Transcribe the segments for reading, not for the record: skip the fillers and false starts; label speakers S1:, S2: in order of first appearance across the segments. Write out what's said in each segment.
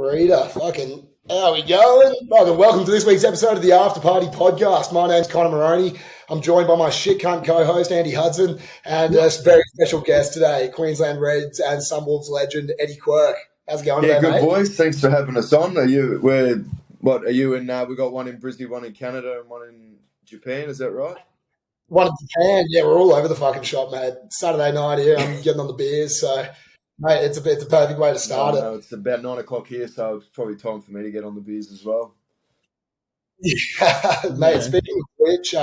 S1: Margarita. Fucking, how we going? Fucking welcome to this week's episode of the After Party Podcast. My name's Connor Maroney. I'm joined by my shit cunt co-host, Andy Hudson, and a very special guest today, Queensland Reds and Sunwolves legend, Eddie Quirk. How's it going today,
S2: good
S1: mate?
S2: Boys. Thanks for having us on. Are you in? We got one in Brisbane, one in Canada, and one in Japan. Is that right?
S1: One in Japan. Yeah, we're all over the fucking shop, mate. Saturday night here, I'm getting on the beers, so mate, it's a perfect way to start it.
S2: It's about 9 o'clock here, so it's probably time for me to get on the beers as well.
S1: Yeah, mate. Speaking of which,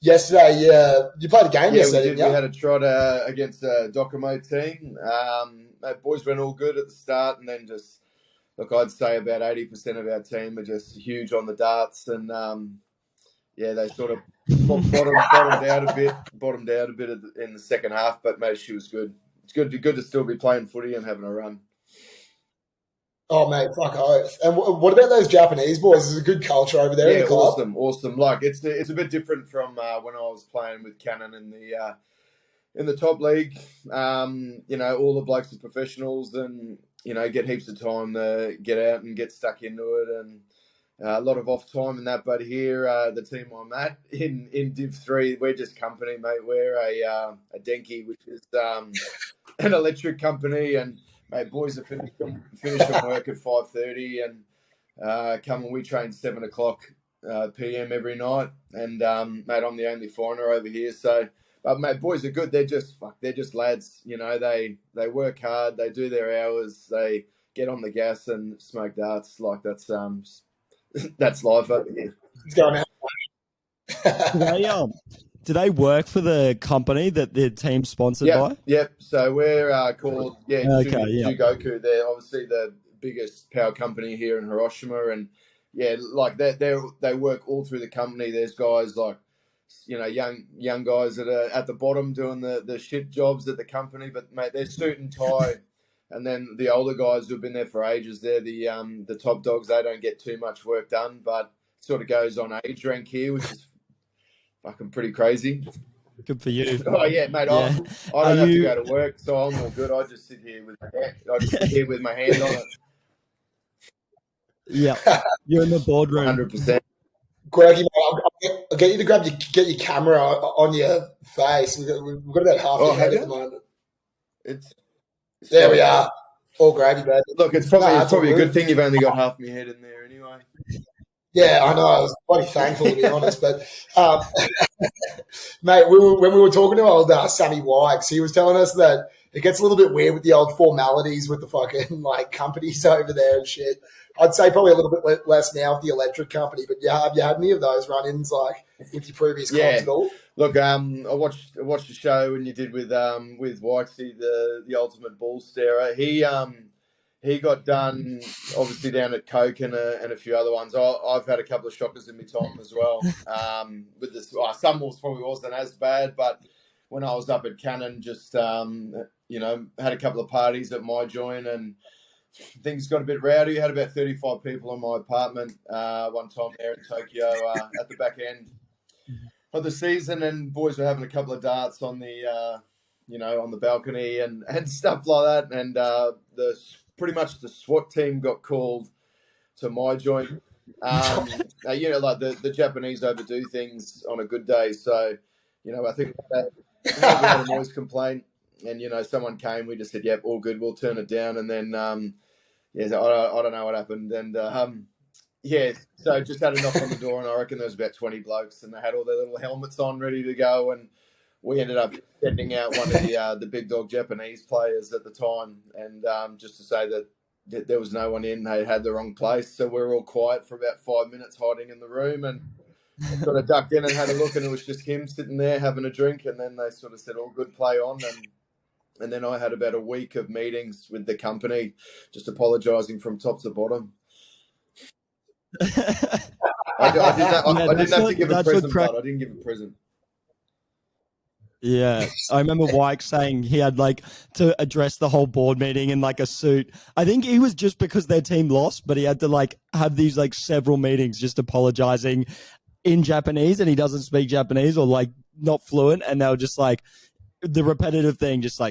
S1: yesterday, you played a game yesterday.
S2: We had a trot against the Docomo team. Boys went all good at the start, and then just I'd say about 80% of our team are just huge on the darts, and they sort of bottomed out a bit in the second half. But mate, she was good. It's good to still be playing footy and having a run.
S1: Oh, mate, fuck oath. And what about those Japanese boys? Is it a good culture over there in the club?
S2: Awesome. Like, it's a bit different from when I was playing with Cannon in the top league. All the blokes are professionals and, get heaps of time to get out and get stuck into it, and a lot of off time and that. But here, the team I'm at in Div 3, we're just company, mate. We're a Denki, which is an electric company, and mate, boys are finished work at 5:30 and come and we train 7 o'clock PM every night. And mate, I'm the only foreigner over here. So, but mate, boys are good. They're just lads. They work hard. They do their hours. They get on the gas and smoke darts. Like that's life over here.
S1: It's going out.
S3: Do they work for the company that the team's sponsored by?
S2: Yep. So we're called Jugoku. They're obviously the biggest power company here in Hiroshima, and they work all through the company. There's guys like young guys that are at the bottom doing the shit jobs at the company, but mate, they're suit and tie. And then the older guys who've been there for ages, they're the top dogs. They don't get too much work done, but it sort of goes on age rank here, which is fucking pretty crazy.
S3: Good for you.
S2: Oh yeah, mate. Yeah. I don't have to go to work, so I'm all good. I just sit here with my hand on it.
S3: Yeah, you're in the boardroom.
S2: 100%.
S1: Quirky, I'll get you to get your camera on your face. We've got about half your head at the moment. There we are. All gravy, baby.
S2: Look, it's probably a good thing you've only got half my head in there anyway.
S1: Yeah, I know. I was bloody thankful, to be honest. But, mate, when we were talking to old Sammy Wykes, he was telling us that it gets a little bit weird with the old formalities with the fucking, companies over there and shit. I'd say probably a little bit less now with the electric company. But, have you had any of those run-ins, with your previous clubs at all?
S2: Look, I watched the show when you did with Wykesy, the ultimate ball starer. He got done obviously down at Coke and a few other ones. I've had a couple of shockers in my time as well. With this, Sunwolves probably wasn't as bad, but when I was up at Cannon, just had a couple of parties at my joint and things got a bit rowdy. I had about 35 people in my apartment one time there in Tokyo at the back end of the season, and boys were having a couple of darts on the on the balcony and stuff like that, and pretty much the SWAT team got called to my joint. The Japanese overdo things on a good day, so I think we had a noise complaint, and someone came. We just said, "Yep, all good. We'll turn it down." And then I don't know what happened, and so just had a knock on the door, and I reckon there was about 20 blokes, and they had all their little helmets on, ready to go, and we ended up sending out one of the big dog Japanese players at the time, and just to say that there was no one in, they had the wrong place, so we were all quiet for about 5 minutes, hiding in the room, and sort of ducked in and had a look, and it was just him sitting there having a drink, and then they sort of said, "All good, play on," and then I had about a week of meetings with the company, just apologising from top to bottom. I didn't have to give a present, but I didn't give a present.
S3: Yeah, I remember Wyke saying he had to address the whole board meeting in a suit. I think he was just because their team lost, but he had to have these several meetings just apologizing in Japanese, and he doesn't speak Japanese or not fluent, and they were just the repetitive thing, just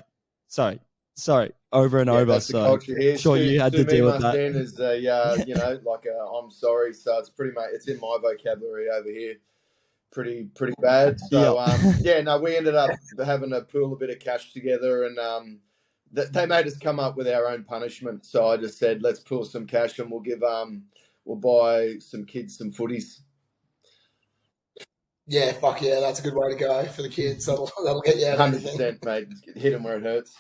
S3: sorry, Sorry, over and
S2: Yeah,
S3: over.
S2: that's the
S3: So
S2: culture here.
S3: sure you had to deal with that.
S2: Is a like a I'm sorry. So it's pretty much it's in my vocabulary over here. Pretty bad. So we ended up having to pool a bit of cash together, and they made us come up with our own punishment. So I just said, let's pool some cash and we'll buy some kids some footies.
S1: Yeah, fuck yeah, that's a good way to go for the kids. That'll get you out of anything.
S2: 100%, mate. Hit them where it hurts.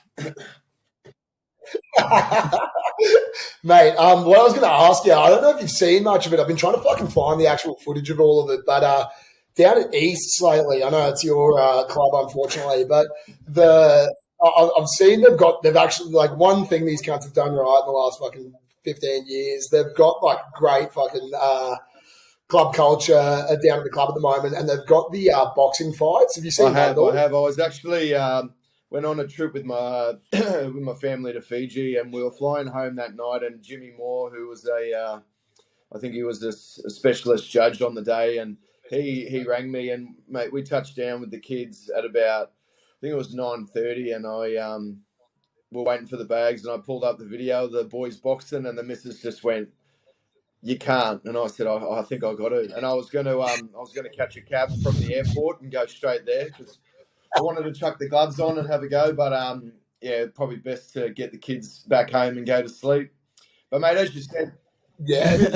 S1: Mate, what I was going to ask you, I don't know if you've seen much of it. I've been trying to fucking find the actual footage of all of it, but down at East lately, I know it's your club, unfortunately, but I've seen they've actually, like, one thing these cunts have done right in the last fucking 15 years, they've got, like, great fucking club culture down at the club at the moment, and they've got the boxing fights. Have you seen that at all?
S2: I have. I was actually went on a trip with my with my family to Fiji, and we were flying home that night. And Jimmy Moore, who was I think he was a specialist judge on the day, and he rang me, and mate, we touched down with the kids at about I think it was 9:30, and I we're waiting for the bags, and I pulled up the video of the boys boxing, and the missus just went, "You can't," and I said, "I think I got it," and I was going to catch a cab from the airport and go straight there because I wanted to chuck the gloves on and have a go, but probably best to get the kids back home and go to sleep. But mate, as you said,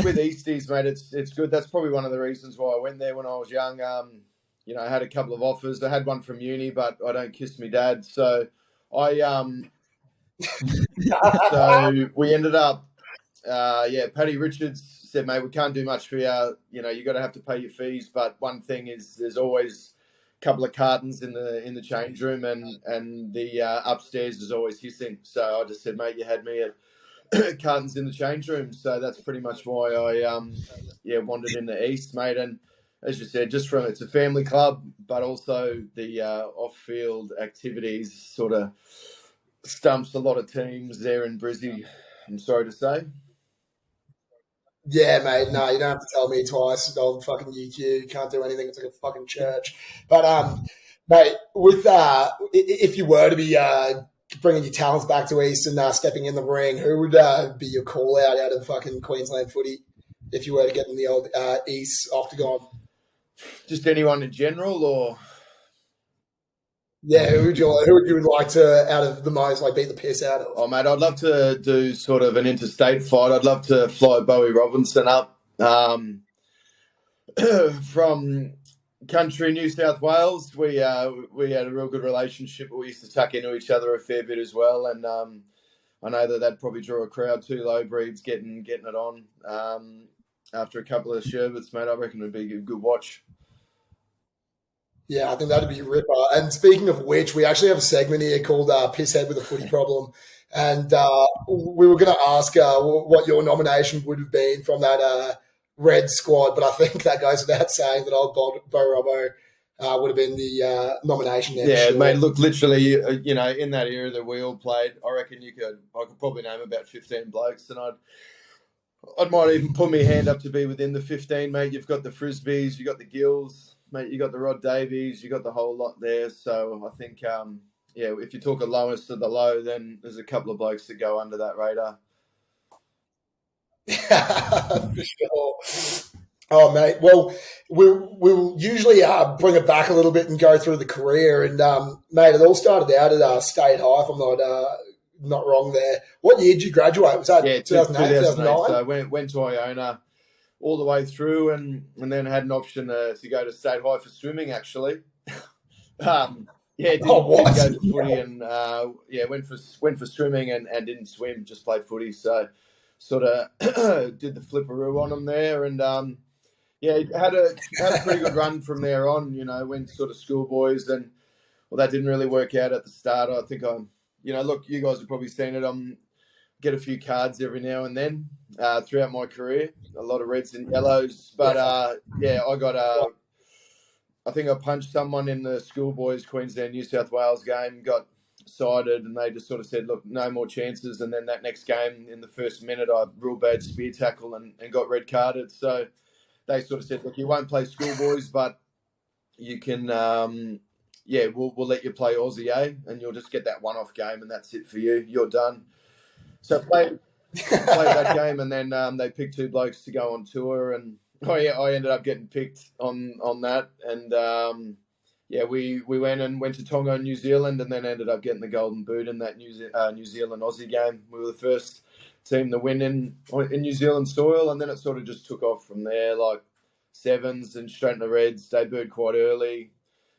S2: with Easties, mate, it's good. That's probably one of the reasons why I went there when I was young. I had a couple of offers. I had one from uni, but I don't kiss me dad, so so we ended up. Paddy Richards said, "Mate, we can't do much for you. You got to have to pay your fees. But one thing is, there's always a couple of cartons in the change room, and the upstairs is always hissing." So I just said, "Mate, you had me at cartons in the change room." So that's pretty much why I wandered in the East, mate. And as you said, just from it's a family club, but also the off-field activities sort of stumps a lot of teams there in Brizzy. I'm sorry to say.
S1: Yeah, mate. No, you don't have to tell me twice. Old fucking UQ can't do anything. It's like a fucking church. But mate, with if you were to be bringing your talents back to East and stepping in the ring, who would be your call out of fucking Queensland footy if you were to get in the old East octagon?
S2: Just anyone in general, or
S1: yeah, who would you like to out of the most beat the piss out of?
S2: Oh, mate, I'd love to do sort of an interstate fight. I'd love to fly Bowie Robinson up from country New South Wales. We had a real good relationship. We used to tuck into each other a fair bit as well, and I know that'd probably draw a crowd too. Low breeds getting it on after a couple of sherbets, mate. I reckon it'd be a good watch.
S1: Yeah, I think that'd be a ripper. And speaking of which, we actually have a segment here called Pisshead with a Footy Problem. And we were going to ask what your nomination would have been from that Red squad, but I think that goes without saying that old Bo Robbo would have been the nomination there.
S2: Yeah,
S1: sure.
S2: Mate, look, literally, in that era that we all played, I reckon I could probably name about 15 blokes, and I might even put my hand up to be within the 15, mate. You've got the Frisbees, you got the Gills, mate, you got the Rod Davies, you got the whole lot there. So I think, if you talk a lowest of the low, then there's a couple of blokes that go under that radar.
S1: For sure. Oh, mate. Well, we'll usually bring it back a little bit and go through the career. And, mate, it all started out at State High, if I'm not wrong there. What year did you graduate? Was that 2008, 2009?
S2: So I went to Iona all the way through and then had an option to go to State High for swimming, actually. Didn't go to footy and went for swimming and didn't swim, just played footy. So sort of did the flipperoo on them there and had a pretty good run from there on. Went sort of schoolboys and that didn't really work out at the start. I think look, you guys have probably seen it. Get a few cards every now and then throughout my career, a lot of reds and yellows. But I think I punched someone in the schoolboys Queensland New South Wales game, got sided, and they just sort of said, look, no more chances. And then that next game, in the first minute, I real bad spear tackle and got red carded. So they sort of said, look, you won't play schoolboys, but you can yeah, we'll let you play Aussie A, and you'll just get that one-off game, and that's it for you. You're done. So played that game, and then they picked 2 blokes to go on tour, and I ended up getting picked on that, and we went to Tonga and New Zealand, and then ended up getting the golden boot in that New Zealand Aussie game. We were the first team to win in New Zealand soil, and then it sort of just took off from there, like sevens and straight in the Reds. Debuted quite early,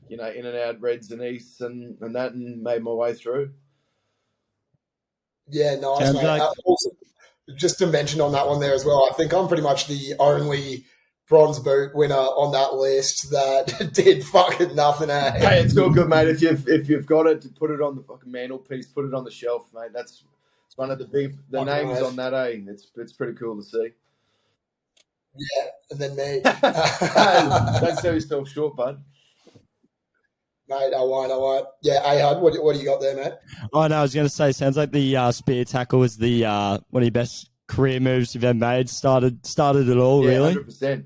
S2: in and out Reds and Easts and that, and made my way through.
S1: Yeah, nice,
S3: Sounds
S1: mate.
S3: like-
S1: Also, just to mention on that one there as well, I think I'm pretty much the only bronze boot winner on that list that did fucking nothing.
S2: Hey, it's all good, mate. If you've got it, to put it on the fucking mantelpiece, put it on the shelf, mate. It's one of the names on that. It's pretty cool to see.
S1: Yeah, and then me.
S2: Don't sell yourself short, bud.
S1: Mate, I won't. Yeah, Ahud, what do you got there, mate?
S3: Oh, no, I was going to say, sounds like the spear tackle was the one of your best career moves you've ever made. Started it all, really.
S2: 100%.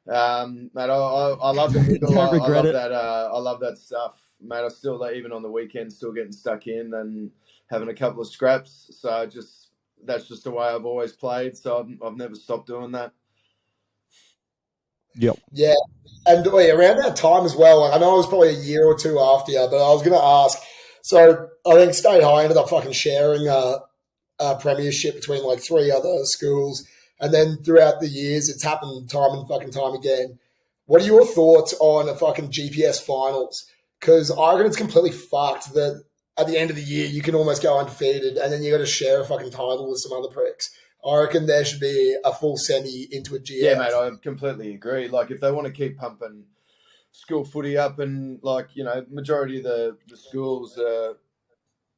S2: Mate, I love the middle.
S3: Don't regret it.
S2: I love that stuff, mate. I still, even on the weekends, still getting stuck in and having a couple of scraps. So that's just the way I've always played. So I've never stopped doing that.
S3: Yep.
S1: Yeah, and around that time as well, I know it was probably a year or two after you, but I was going to ask, so I think State High ended up fucking sharing a premiership between like 3 other schools, and then throughout the years, it's happened time and fucking time again. What are your thoughts on a fucking GPS finals? Because I reckon it's completely fucked that at the end of the year, you can almost go undefeated, and then you got to share a fucking title with some other pricks. I reckon there should be a full semi into a GF.
S2: Yeah, mate, I completely agree. Like, if they want to keep pumping school footy up, and majority of the schools,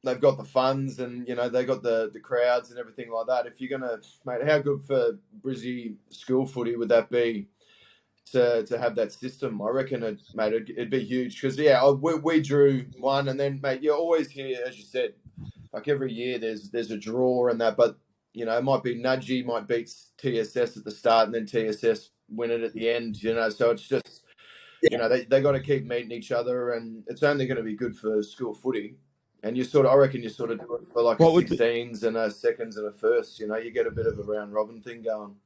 S2: they've got the funds, and they got the crowds and everything like that. If you're gonna, mate, how good for Brizzy school footy would that be to have that system? I reckon it'd be huge, because we drew one, and then, mate, you always hear, as you said, like every year there's a draw and that, but it might be Nudgy might beat TSS at the start, and then TSS win it at the end. So it's just they got to keep meeting each other, and it's only going to be good for school footy. And I reckon you sort of do it for like a 16s and a seconds and a first. You get a bit of a round robin thing going.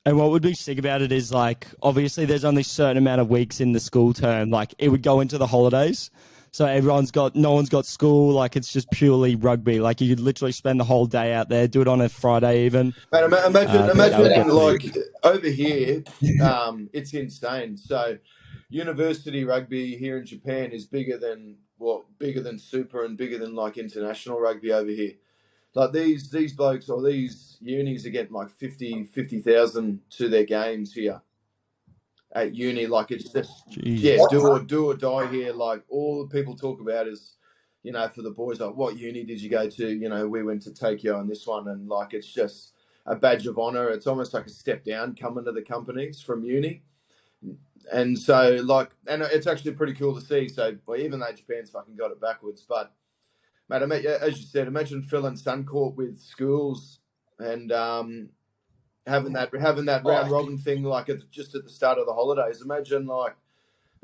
S3: And what would be sick about it is, like, obviously there's only a certain amount of weeks in the school term. Like, it would go into the holidays. So no one's got school. Like, it's just purely rugby. Like, you could literally spend the whole day out there, do it on a Friday even.
S2: Mate, imagine like over here, it's insane. So university rugby here in Japan is bigger than Super, and bigger than like international rugby over here. Like these blokes or these unis are getting like 50,000 to their games here at uni. Like, it's just do or die here. Like, all the people talk about is, for the boys, like, what uni did you go to? We went to Tokyo on this one, and like, it's just a badge of honor. It's almost like a step down coming to the companies from uni. And so, like, and it's actually pretty cool to see. So, even though Japan's fucking got it backwards, but mate, as you said, imagine filling Suncorp with schools and having that round robin thing, like just at the start of the holidays. Imagine, like,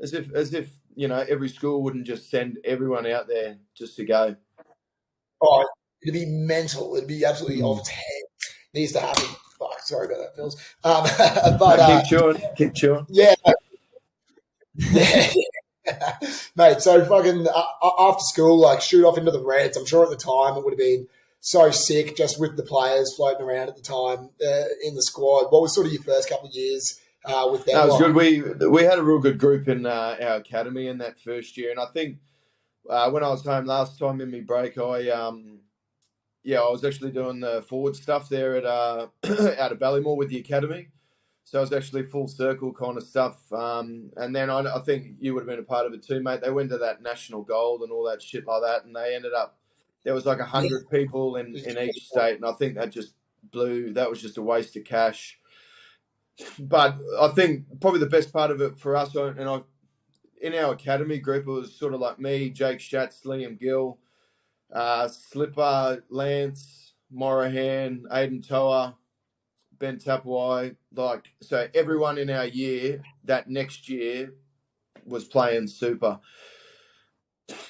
S2: as if every school wouldn't just send everyone out there just to go.
S1: Oh, it'd be mental. It'd be absolutely off its head. Needs to happen. Oh, sorry about that, Phils.
S2: But keep chewing.
S1: Yeah. Mate, so fucking after school, like, shoot off into the Reds. I'm sure at the time it would have been so sick, just with the players floating around at the time in the squad. What was sort of your first couple of years with them?
S2: That was good. We had a real good group in our academy in that first year, and I think when I was home last time in my break, I was actually doing the forward stuff there at out of Ballymore with the academy. So it was actually full circle kind of stuff. And then I think you would have been a part of it too, mate. They went to that national gold and all that shit like that, and they ended up, there was like 100 people in each state, and I think that just that was just a waste of cash. But I think probably the best part of it for us, and in our academy group, it was sort of like me, Jake Schatz, Liam Gill, Slipper, Lance, Morahan, Aiden Toa, Ben Tapawai, like, so everyone in our year, that next year, was playing super.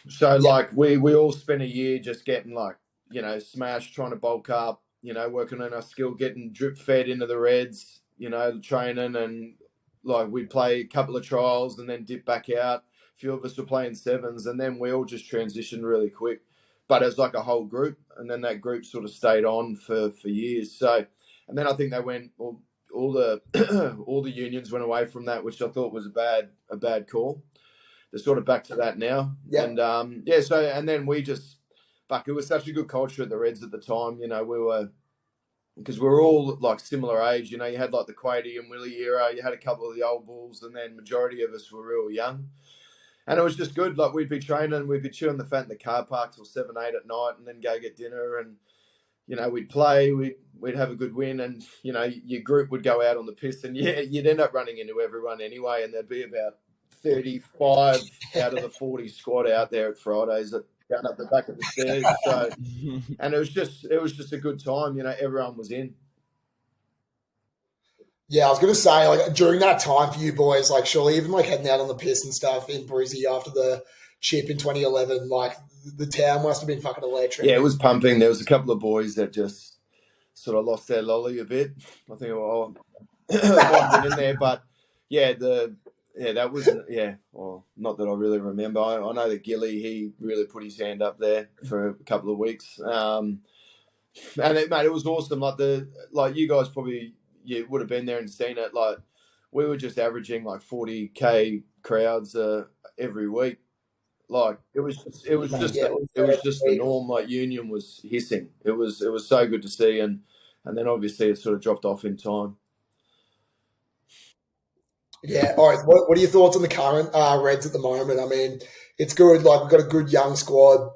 S2: So like we all spent a year just getting like, you know, smashed, trying to bulk up, you know, working on our skill, getting drip fed into the Reds, you know, training, and like we'd play a couple of trials and then dip back out. A few of us were playing sevens, and then we all just transitioned really quick. But as like a whole group, and then that group sort of stayed on for years. So, and then I think they went all the all the unions went away from that, which I thought was a bad call. They're sort of back to that now. And so, and then we just, it was such a good culture at the Reds at the time. You know, because we were all like similar age. You know, you had like the Quady and Willie era, you had a couple of the old bulls, and then majority of us were real young. And it was just good. Like we'd be training, we'd be chewing the fat in the car park till 7, 8 at night, and then go get dinner. And, you know, we'd play, we'd have a good win, and, you know, your group would go out on the piss, and you'd end up running into everyone anyway, and there'd be about 35 out of the 40 squad out there at Fridays down up the back of the stairs. So, and it was just a good time. You know, everyone was in.
S1: Yeah, I was going to say, like, during that time for you boys, like, surely even, like, heading out on the piss and stuff in Brizzy after the chip in 2011, like, the town must have been fucking electric.
S2: Yeah, it was pumping. There was a couple of boys that just sort of lost their lolly a bit. I think, well, might have been in there, but, yeah, that was, well, not that I really remember. I know that Gilly, he really put his hand up there for a couple of weeks. And, it was awesome. Like you guys probably... You would have been there and seen it. Like we were just averaging like 40K crowds every week. Like it was just the norm. Like Union was hissing. It was so good to see, and then obviously it sort of dropped off in time.
S1: Yeah. All right. What are your thoughts on the current Reds at the moment? I mean, it's good. Like we've got a good young squad.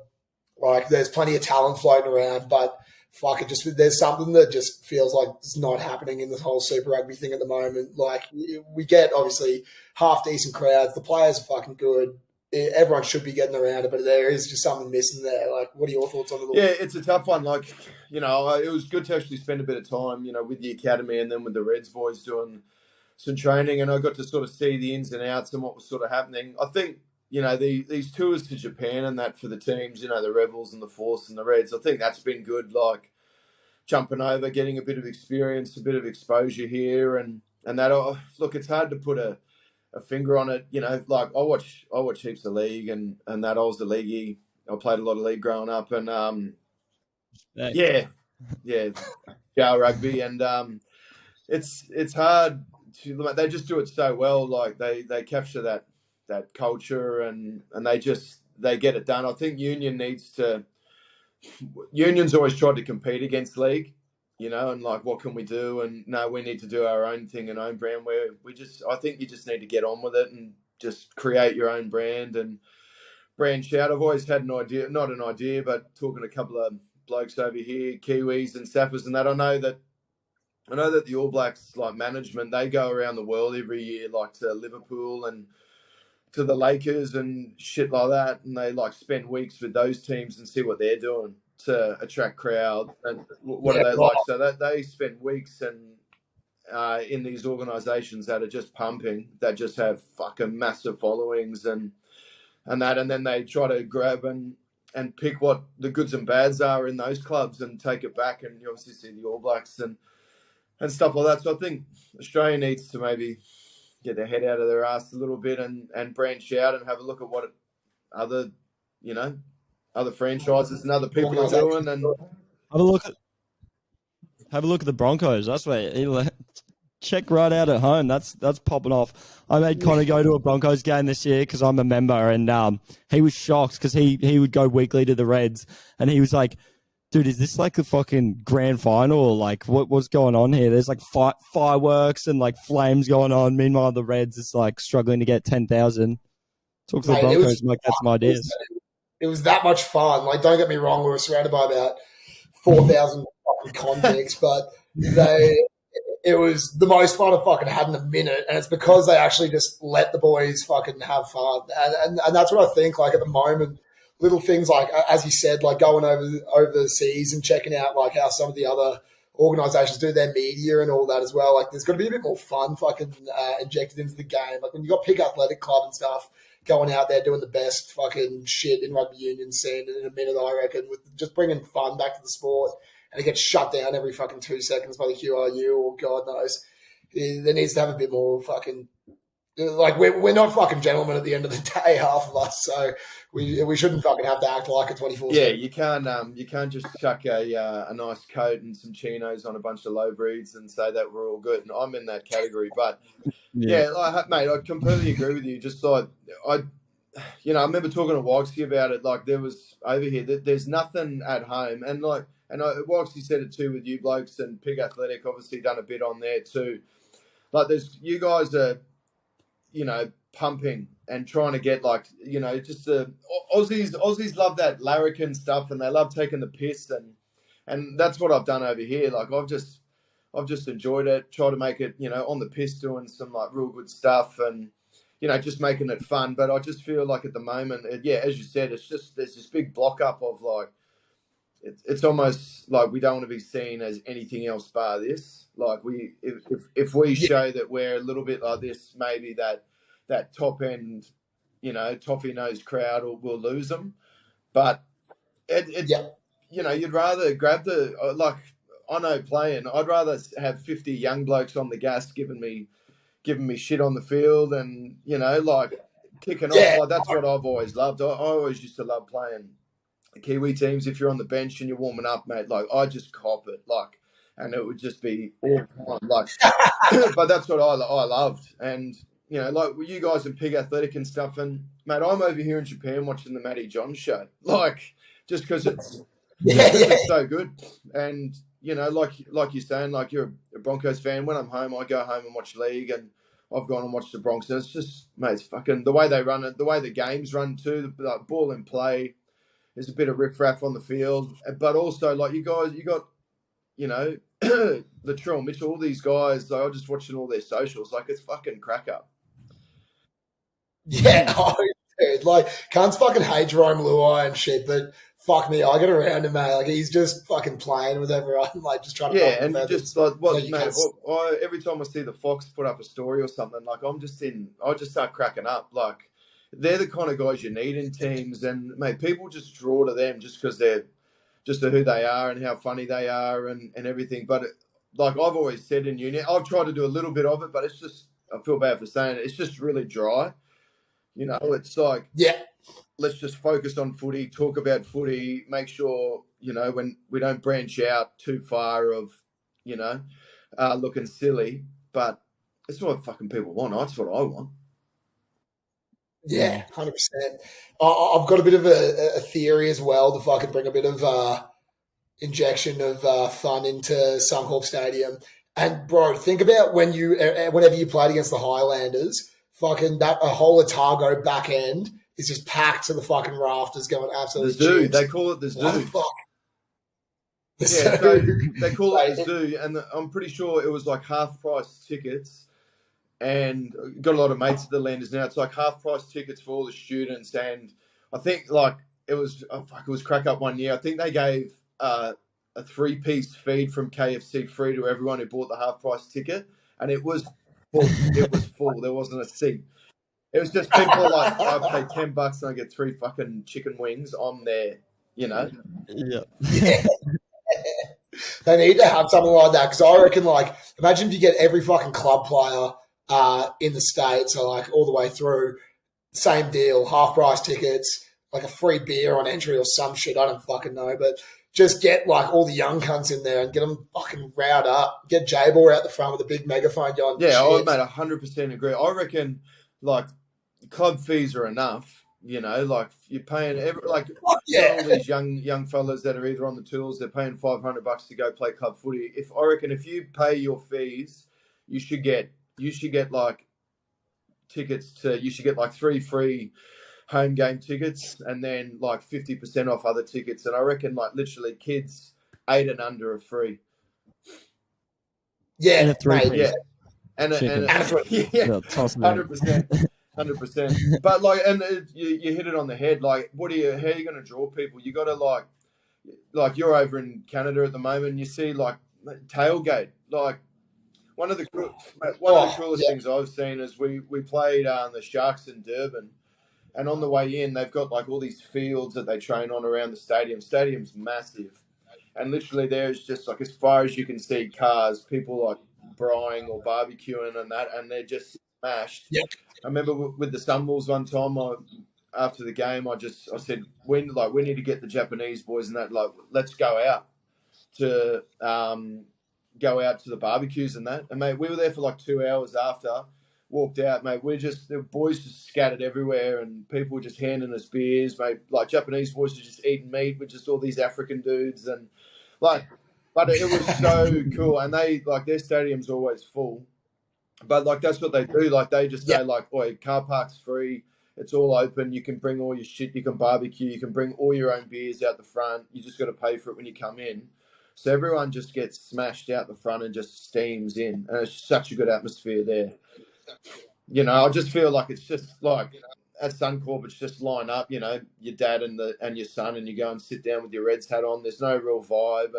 S1: Like there's plenty of talent floating around, but fuck, there's something that just feels like it's not happening in this whole Super Rugby thing at the moment. Like, we get, obviously, half-decent crowds. The players are fucking good. Everyone should be getting around it, but there is just something missing there. Like, what are your thoughts on it all?
S2: Yeah, it's a tough one. Like, you know, it was good to actually spend a bit of time, you know, with the academy and then with the Reds boys doing some training, and I got to sort of see the ins and outs and what was sort of happening. I think, you know, these tours to Japan and that for the teams, you know, the Rebels and the Force and the Reds, I think that's been good, like jumping over, getting a bit of experience, a bit of exposure here and that. Look, it's hard to put a finger on it, you know, like I watch heaps of league and that. I was the leaguey. I played a lot of league growing up and yeah, rugby, and it's hard to, they just do it so well, like they capture that culture and they get it done. I think Union's always tried to compete against league, you know, and like what can we do? And no, we need to do our own thing and own brand, where I think you just need to get on with it and just create your own brand and branch out. I've always had not an idea, but talking to a couple of blokes over here, Kiwis and Saffers and that, I know that the All Blacks, like management, they go around the world every year, like to Liverpool and to the Lakers and shit like that, and they like spend weeks with those teams and see what they're doing to attract crowd and what are they like. So that they spend weeks and in these organisations that are just pumping, that just have fucking massive followings and that, and then they try to grab and pick what the goods and bads are in those clubs and take it back, and you obviously see the All Blacks and stuff like that. So I think Australia needs to maybe get their head out of their ass a little bit and branch out and have a look at what other franchises and other people are doing, and
S3: have a look at the Broncos. That's where check right out at home. That's popping off. I made Connor go to a Broncos game this year because I'm a member, and he was shocked because he would go weekly to the Reds, and he was like, dude, is this like the fucking grand final, or like what's going on here? There's like fireworks and like flames going on. Meanwhile, the Reds is like struggling to get 10,000. Talk to the Broncos and like get some ideas.
S1: It was that much fun. Like, don't get me wrong, we were surrounded by about 4,000 fucking convicts, but it was the most fun I fucking had in a minute, and it's because they actually just let the boys fucking have fun, and that's what I think. Like at the moment, little things like, as you said, like going over the seas and checking out like how some of the other organisations do their media and all that as well. Like, there's got to be a bit more fun fucking injected into the game. Like, when you got Pick Athletic Club and stuff going out there doing the best fucking shit in rugby union scene in a minute, I reckon, with just bringing fun back to the sport, and it gets shut down every fucking 2 seconds by the QRU or God knows. There needs to have a bit more fucking... Like, we're not fucking gentlemen at the end of the day, half of us, so we shouldn't fucking have to act like a 24/7.
S2: Yeah, you can't just chuck a nice coat and some chinos on a bunch of low breeds and say that we're all good. And I'm in that category, but mate, I completely agree with you. Just like I remember talking to Wogsy about it. Like, there was over here that there's nothing at home, and Wogsy said it too with you blokes, and Pig Athletic obviously done a bit on there too. Like, you guys are, pumping and trying to get, like, just the Aussies love that larrikin stuff, and they love taking the piss, and that's what I've done over here. Like, I've just enjoyed it, try to make it, on the piss, doing some like real good stuff, and just making it fun. But I just feel like at the moment, as you said, it's just there's this big block up of like, it's almost like we don't want to be seen as anything else bar this. Like, if we show that we're a little bit like this, maybe that top end, toffee nosed crowd will lose them. But you'd rather grab the, like, I know playing, I'd rather have 50 young blokes on the gas giving me shit on the field, and like kicking off. Like, that's what I've always loved. I always used to love playing Kiwi teams. If you're on the bench and you're warming up, mate, like, I just cop it, like, and it would just be all time, like. But that's what I loved, and like, you guys in Pig Athletic and stuff, and mate, I'm over here in Japan watching the Matty John show, like, just because it's so good, and like you're saying, like, you're a Broncos fan. When I'm home, I go home and watch league, and I've gone and watched the Broncos. And it's just, mate, it's fucking the way they run it, the way the games run too, the ball in play. There's a bit of riff-raff on the field, but also, like, you got, Latrell Mitchell, all these guys, like, I'm just watching all their socials. Like, it's fucking crack up.
S1: Yeah, dude, like, cunts fucking hate Jerome Luai and shit, but fuck me, I get around him, mate. Like, he's just fucking playing with everyone, like, just trying to...
S2: Yeah, and just, like, mate, every time I see the Fox put up a story or something, like, I just start cracking up. Like, they're the kind of guys you need in teams, and, mate, people just draw to them just because they're just who they are and how funny they are and everything. But, like I've always said in uni, I've tried to do a little bit of it, but it's just, I feel bad for saying it, it's just really dry. It's like, let's just focus on footy, talk about footy, make sure, when we don't branch out too far of, looking silly. But it's what fucking people want. That's what I want.
S1: Yeah, 100%. I've got a bit of a theory as well to fucking bring a bit of injection of fun into Suncorp Stadium. And, bro, think about whenever you played against the Highlanders, fucking that a whole Otago back end is just packed to the fucking rafters, going absolutely.
S2: The zoo, they call it the zoo.
S1: What the fuck?
S2: So they call it the zoo, and I'm pretty sure it was like half price tickets. And got a lot of mates at the Landers now. It's like half price tickets for all the students, and I think like it was crack up one year. I think they gave a 3-piece feed from KFC free to everyone who bought the half price ticket, and it was full. It was full. There wasn't a seat. It was just people like, I pay $10 and I get 3 fucking chicken wings. I'm there,
S3: Yeah.
S1: They need to have something like that, because I reckon, like, imagine if you get every fucking club player in the States, or like all the way through, same deal, half price tickets, like a free beer on entry or some shit. I don't fucking know, but just get like all the young cunts in there and get them fucking riled up. Get J-Ball out the front with a big megaphone going.
S2: Yeah, I mate, 100% agree. I reckon like club fees are enough. Like you're paying all these young fellas that are either on the tools, they're paying $500 to go play club footy. I reckon if you pay your fees, you should get like tickets to, you should get like 3 free home game tickets, and then like 50% off other tickets. And I reckon like literally kids 8 and under are free.
S1: Yeah,
S3: and a 3
S2: yeah, and 100%. 100%. But like, and you hit it on the head. Like, how are you going to draw people? You got to like you're over in Canada at the moment. You see like tailgate. Like one of the coolest things I've seen is we played the Sharks in Durban, and on the way in they've got like all these fields that they train on around the stadium. Stadium's massive, and literally there's just like as far as you can see cars, people like braaiing or barbecuing and that, and they're just smashed.
S1: Yep.
S2: I remember with the Sunwolves one time, after the game, I said, we need to get the Japanese boys and that, like, let's go out to the barbecues and that. And mate, we were there for like 2 hours after. Walked out, mate. The boys just scattered everywhere, and people were just handing us beers, mate. Like Japanese boys were just eating meat with just all these African dudes, and like, but it was so cool. And they like their stadium's always full, but like that's what they do. Like they just say like, "Oi, car park's free. It's all open. You can bring all your shit. You can barbecue. You can bring all your own beers out the front. You just got to pay for it when you come in." So everyone just gets smashed out the front and just steams in, and it's such a good atmosphere there. You know, I just feel like it's just like at Suncorp, it's just line up. You know, your dad and your son, and you go and sit down with your Reds hat on. There's no real vibe,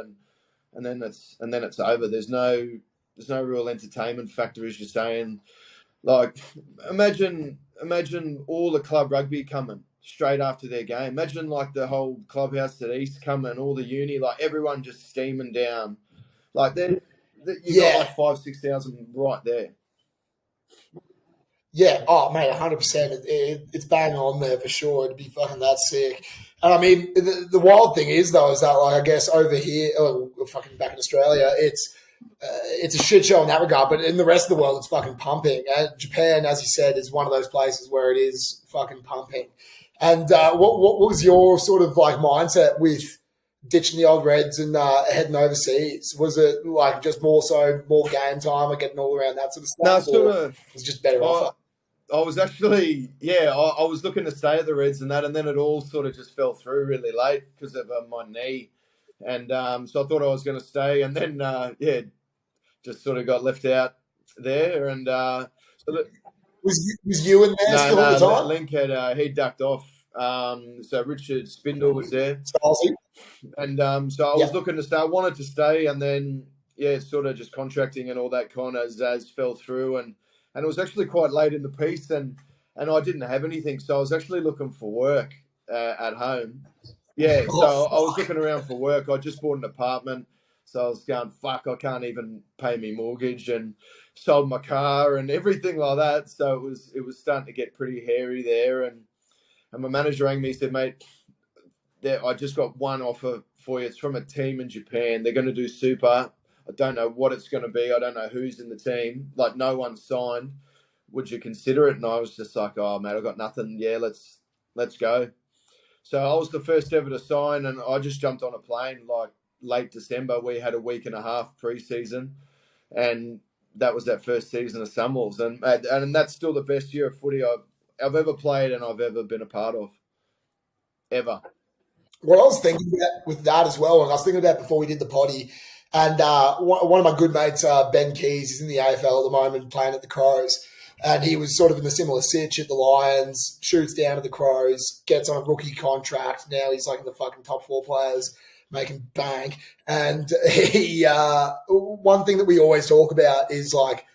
S2: and then it's over. There's no real entertainment factor, as you're saying. Like, imagine all the club rugby coming straight after their game. Imagine like the whole clubhouse at East coming, all the uni, like everyone just steaming down. Like you got like 5,000-6,000 right there.
S1: Yeah, oh mate, 100%. It's bang on there for sure. It'd be fucking that sick. And I mean, the wild thing is though, is that like I guess over here, fucking back in Australia, it's a shit show in that regard. But in the rest of the world, it's fucking pumping. And Japan, as you said, is one of those places where it is fucking pumping. And what was your sort of like mindset with ditching the old Reds and heading overseas? Was it like just more game time or getting all around that sort of stuff?
S2: No, sort of.
S1: It was just better off.
S2: I was actually, I was looking to stay at the Reds and that, and then it all sort of just fell through really late because of my knee. And so I thought I was going to stay, and then, just sort of got left out there. And
S1: was you in there still at the time?
S2: Link he ducked off. So Richard Spindle was there. And so I was looking to stay. I wanted to stay, and then, sort of just contracting and all that kind of Zaz fell through. And it was actually quite late in the piece, and I didn't have anything. So I was actually looking for work at home. Yeah, so I was looking around for work. I just bought an apartment. So I was going, fuck, I can't even pay me mortgage, and sold my car and everything like that. So it was starting to get pretty hairy there. And my manager rang me, he said, mate, I just got one offer for you. It's from a team in Japan. They're going to do super. I don't know what it's going to be. I don't know who's in the team. Like, no one's signed. Would you consider it? And I was just like, oh, mate, I've got nothing. Yeah, let's go. So I was the first ever to sign, and I just jumped on a plane like late December. We had a week and a half pre-season, and that was that first season of Sunwolves. And that's still the best year of footy I've ever played and I've ever been a part of. Ever.
S1: What I was thinking about with that as well, and I was thinking about before we did the potty, and one of my good mates, Ben Keys, is in the AFL at the moment playing at the Crows. And he was sort of in a similar sitch at the Lions, shoots down to the Crows, gets on a rookie contract. Now he's like in the fucking top 4 players, making bank. And he, one thing that we always talk about is like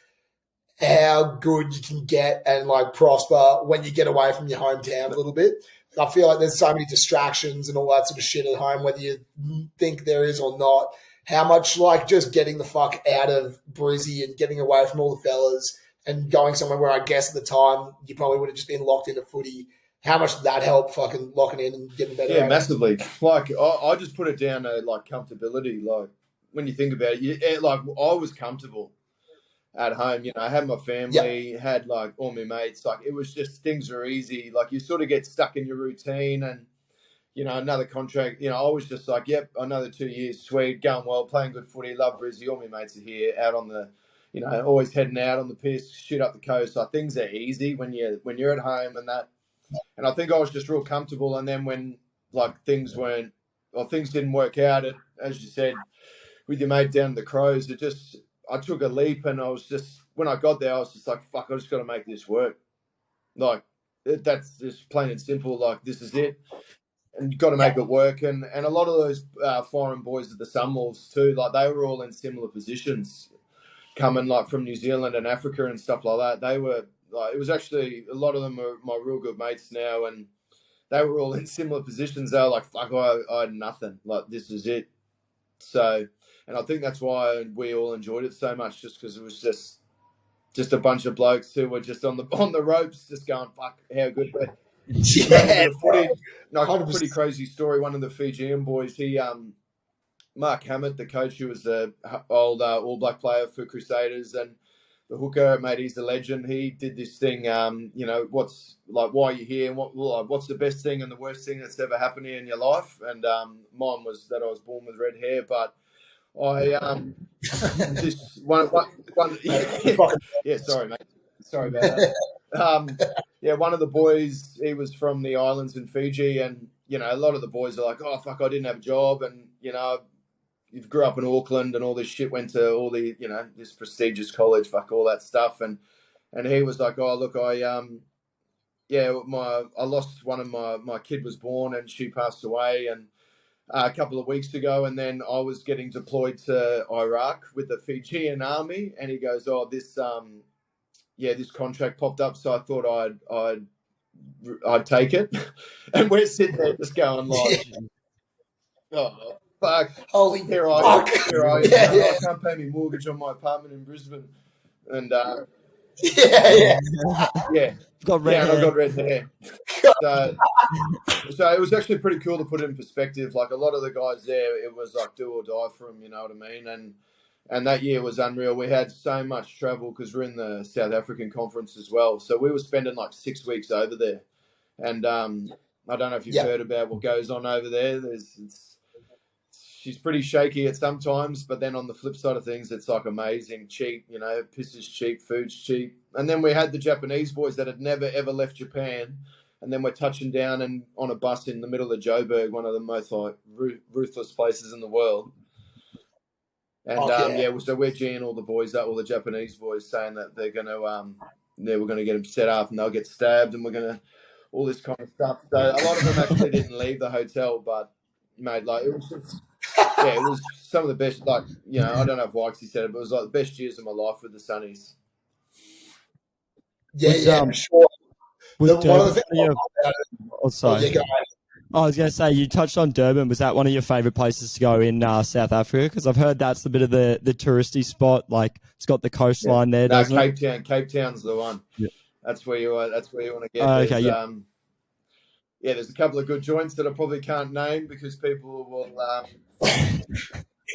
S1: how good you can get and like prosper when you get away from your hometown a little bit. I feel like there's so many distractions and all that sort of shit at home, whether you think there is or not. How much like just getting the fuck out of Brizzy and getting away from all the fellas and going somewhere where I guess at the time you probably would have just been locked into footy. How much did that help fucking locking in and getting better?
S2: Yeah, massively. Like, I just put it down to, like, comfortability. Like, when you think about it, like, I was comfortable at home. You know, I had my family, had, like, all my mates. Like, it was just, things were easy. Like, you sort of get stuck in your routine and, you know, another contract. You know, I was just like, yep, another 2 years, sweet, going well, playing good footy, love Brizzy. All my mates are here, out on the, you know, always heading out on the piss, shoot up the coast. Like, things are easy when you're at home and that. And I think I was just real comfortable. And then when, like, things didn't work out, as you said, with your mate down the Crows, I took a leap, and I was just, when I got there, I was just like, fuck, I just got to make this work. Like, that's just plain and simple. Like, this is it. and you've got to make it work. And a lot of those foreign boys at the Sunwolves too, like they were all in similar positions, coming like from New Zealand and Africa and stuff like that. They were like, it was actually, a lot of them are my real good mates now, and they were all in similar positions. They were like, fuck, I had nothing. Like, this is it. So, and I think that's why we all enjoyed it so much, just because it was just a bunch of blokes who were just on the ropes, just going, fuck, how good. But footy, like, a pretty crazy story. One of the Fijian boys, he Mark Hammett, the coach, who was the old All Black player for Crusaders, and the hooker, mate, he's a legend. He did this thing, you know, what's like, why are you here, and what's the best thing and the worst thing that's ever happened to you in your life? And mine was that I was born with red hair, but I just one yeah, sorry, mate, sorry about that. Yeah, one of the boys, he was from the islands in Fiji, and you know, a lot of the boys are like, oh fuck, I didn't have a job, and you know, you grew up in Auckland and all this shit, went to all the, you know, this prestigious college, fuck all that stuff. And he was like, oh, look, I lost one of my kid was born and she passed away and a couple of weeks ago. And then I was getting deployed to Iraq with the Fijian army. And he goes, oh, this contract popped up. So I thought I'd take it. And we're sitting there just going like, oh, fuck.
S1: Holy
S2: here
S1: fuck.
S2: I am. I can't pay me mortgage on my apartment in Brisbane. And
S1: yeah.
S3: Got red hair.
S2: And I got red hair. So it was actually pretty cool to put it in perspective. Like a lot of the guys there, it was like do or die for them, you know what I mean? And that year was unreal. We had so much travel because we're in the South African conference as well. So we were spending like 6 weeks over there. And I don't know if you've heard about what goes on over there. She's pretty shaky at some times, but then on the flip side of things, it's like amazing, cheap, you know, piss is cheap, food's cheap. And then we had the Japanese boys that had never, ever left Japan. And then we're touching down and on a bus in the middle of Joburg, one of the most like ruthless places in the world. And so we're geeing all the boys up, all the Japanese boys, saying that they're going to, we're going to get them set up and they'll get stabbed and we're going to, all this kind of stuff. So a lot of them actually didn't leave the hotel, but mate, like it was just, it was some of the best, like, you know, I don't know if Wikesy said it, but it was like the best years of my life with the Sunnies.
S1: For sure.
S3: One of
S1: the things
S3: I was going to say, you touched on Durban. Was that one of your favourite places to go in South Africa? Because I've heard that's a bit of the touristy spot. Like it's got the coastline there.
S2: No,
S3: doesn't
S2: Cape
S3: it?
S2: Town. Cape Town's the one.
S3: Yeah.
S2: That's where you want to get.
S3: Okay,
S2: there's a couple of good joints that I probably can't name because people will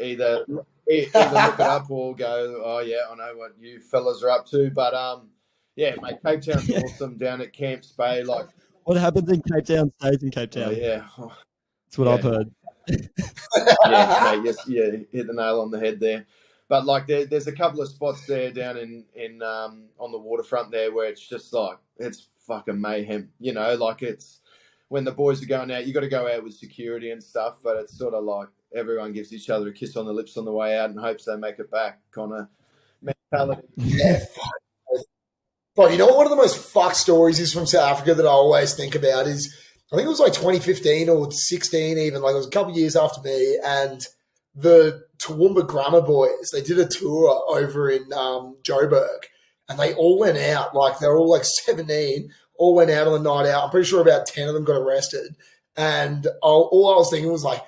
S2: either look it up or go, oh yeah, I know what you fellas are up to. But mate, Cape Town's awesome down at Camps Bay. Like
S3: what happens in Cape Town stays in Cape Town. That's what I've heard.
S2: Mate, yes, hit the nail on the head there. But like there's a couple of spots there down in on the waterfront there where it's just like it's fucking mayhem. You know, like it's when the boys are going out, you got to go out with security and stuff. But it's sort of like everyone gives each other a kiss on the lips on the way out and hopes they make it back kind of mentality.
S1: Yeah. But you know what one of the most fucked stories is from South Africa that I always think about is I think it was like 2015 or 16 even, like it was a couple of years after me, and the Toowoomba Grammar Boys, they did a tour over in Joburg and they all went out, like they were all like 17, all went out on the night out. I'm pretty sure about 10 of them got arrested. And all I was thinking was like,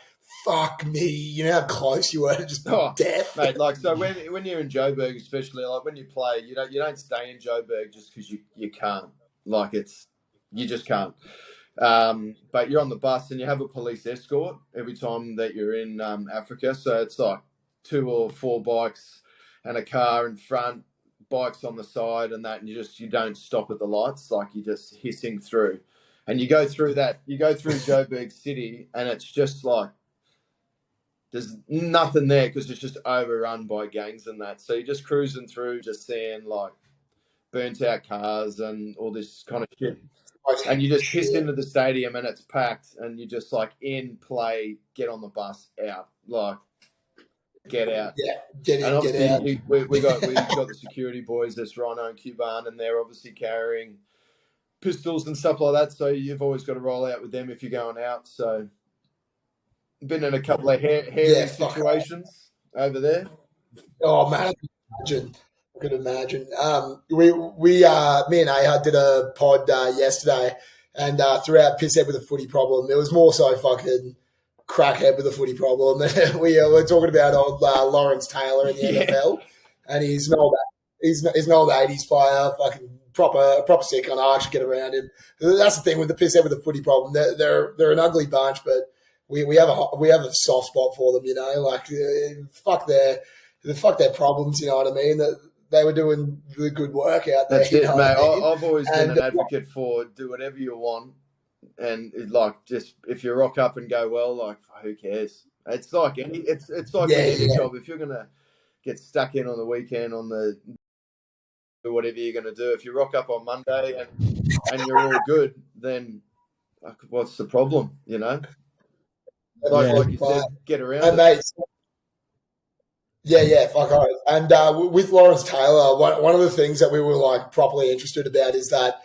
S1: fuck me, you know how close you were to just death?
S2: Mate, like, so when you're in Joburg, especially, like when you play, you don't stay in Joburg just because you can't. Like you just can't. But you're on the bus and you have a police escort every time that you're in Africa. So it's like 2 or 4 bikes and a car in front, bikes on the side and that, and you don't stop at the lights, like you're just hissing through. And you go through Joburg City and it's just like there's nothing there because it's just overrun by gangs and that. So you're just cruising through, just seeing like burnt out cars and all this kind of shit. And you just piss into the stadium and it's packed and you just like in play, get on the bus, out, like get out.
S1: Yeah, get in,
S2: and
S1: get out.
S2: We got the security boys, there's Rhino and Cuban, and they're obviously carrying pistols and stuff like that. So you've always got to roll out with them if you're going out. So been in a couple of hairy situations over there.
S1: Oh man, I could imagine. Me and Ahad did a pod yesterday, and threw out Pisshead with a footy problem. It was more so fucking crackhead with a footy problem. We were talking about old Lawrence Taylor in the NFL, and he's an old 80s player, fucking proper sick on. I actually get around him. That's the thing with the Pisshead with a footy problem. They're an ugly bunch, but we have a soft spot for them. You know, like fuck their problems. You know what I mean? That they were doing the good work out there.
S2: That's it, mate. I've always been an advocate for do whatever you want. And like, just if you rock up and go well, like who cares? It's like any job. If you're gonna get stuck in on the weekend whatever you're gonna do, if you rock up on Monday and you're all good, then like, what's the problem? You know, like you said, get around.
S1: And mate, fuck off. And with Lawrence Taylor, one of the things that we were like properly interested about is that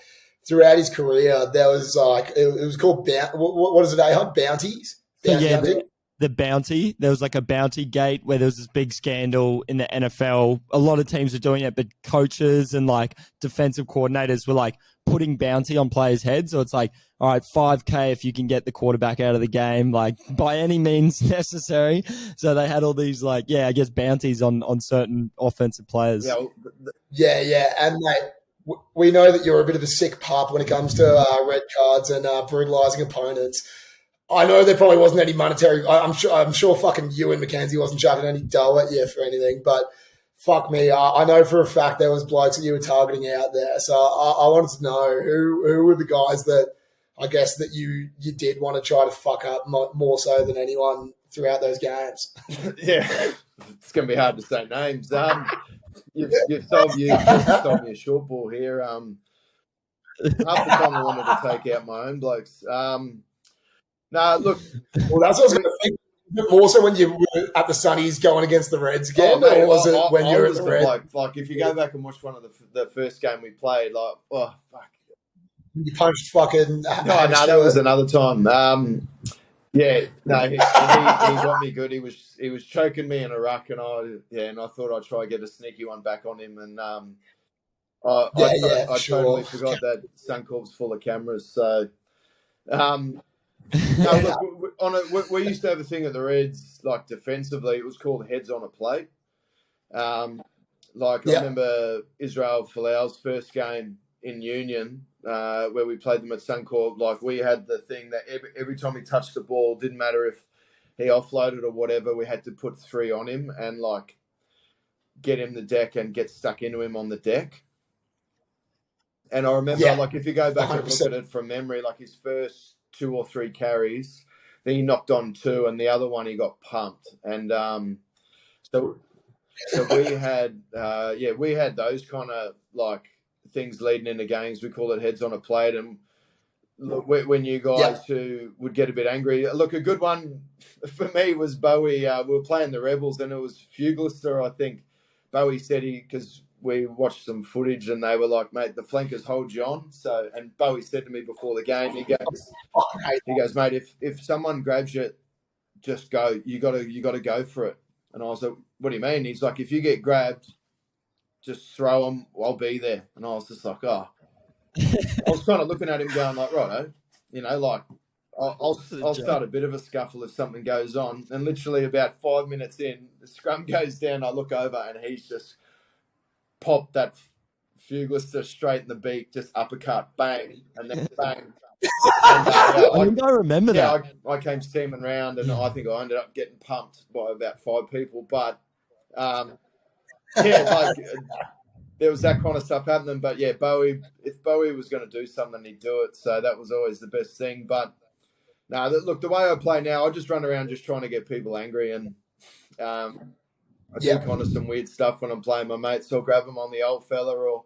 S1: throughout his career, there was like it was called what is it? Bounties.
S3: The bounty. There was like a bounty gate where there was this big scandal in the NFL. A lot of teams were doing it, but coaches and like defensive coordinators were like putting bounty on players' heads. So it's like, all right, $5,000 if you can get the quarterback out of the game, like by any means necessary. So they had all these like, I guess bounties on certain offensive players.
S1: Yeah. And mate, we know that you're a bit of a sick pup when it comes to red cards and brutalizing opponents. I know there probably wasn't any monetary. I'm sure fucking you and Mackenzie wasn't chucking any dough at you for anything, but fuck me, I know for a fact there was blokes that you were targeting out there. So I wanted to know who were the guys that I guess that you did want to try to fuck up more so than anyone throughout those games.
S2: Yeah, it's gonna be hard to say names. You've told me a short ball here. Half the time I wanted to take out my own blokes. No, look.
S1: Well, that's what I was going to think. More so when you were at the Sunnies going against the Reds again, or was it when you were at the Reds?
S2: Like, if you go back and watch one of the first game we played, like, oh, fuck.
S1: You punched fucking...
S2: No, that was another time. He got me good. He was choking me in a ruck, and I thought I'd try to get a sneaky one back on him, and I totally forgot that Suncorp's full of cameras, so... No, look, we used to have a thing at the Reds, like defensively, it was called heads on a plate. I remember Israel Folau's first game in Union, where we played them at Suncorp. Like, we had the thing that every time he touched the ball, didn't matter if he offloaded or whatever, we had to put 3 on him and like get him the deck and get stuck into him on the deck. And I remember, like, if you go back 100%. And look at it from memory, like his first 2 or 3 carries, then he knocked on 2, and the other one he got pumped. And so we had those kind of like things leading into games. We call it heads on a plate. And look, when you guys who would get a bit angry, look, a good one for me was Bowie. We were playing the Rebels, and it was Fuglister, I think. Bowie said because we watched some footage and they were like, mate, the flankers hold you on. So, and Bowie said to me before the game, he goes, mate, if someone grabs you, just go. You got to go for it. And I was like, what do you mean? He's like, if you get grabbed, just throw them. I'll be there. And I was just like, oh. I was kind of looking at him going like, righto, like I'll start a bit of a scuffle if something goes on. And literally about 5 minutes in, the scrum goes down. I look over and he's just popped that Fuglister straight in the beak, just uppercut, bang, and then bang. And,
S3: I remember that.
S2: I came steaming round, and I think I ended up getting pumped by about 5 people. But there was that kind of stuff happening. But yeah, if Bowie was going to do something, he'd do it. So that was always the best thing. But no, look, the way I play now, I just run around just trying to get people angry, and I do kind of some weird stuff when I'm playing my mates. So I'll grab them on the old fella or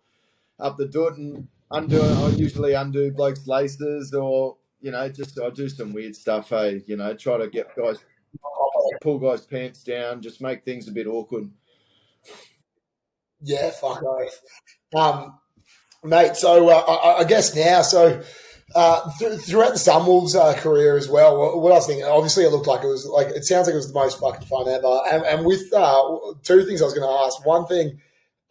S2: up the doot and I usually undo blokes' laces, or I do some weird stuff. Hey, try to get guys, pull guys' pants down, just make things a bit awkward.
S1: Yeah, fuck oath. Mate, so I guess now, so throughout the Sunwolves career as well, what I was thinking, obviously it looked like it sounds like it was the most fucking fun ever. And with two things I was going to ask. One thing,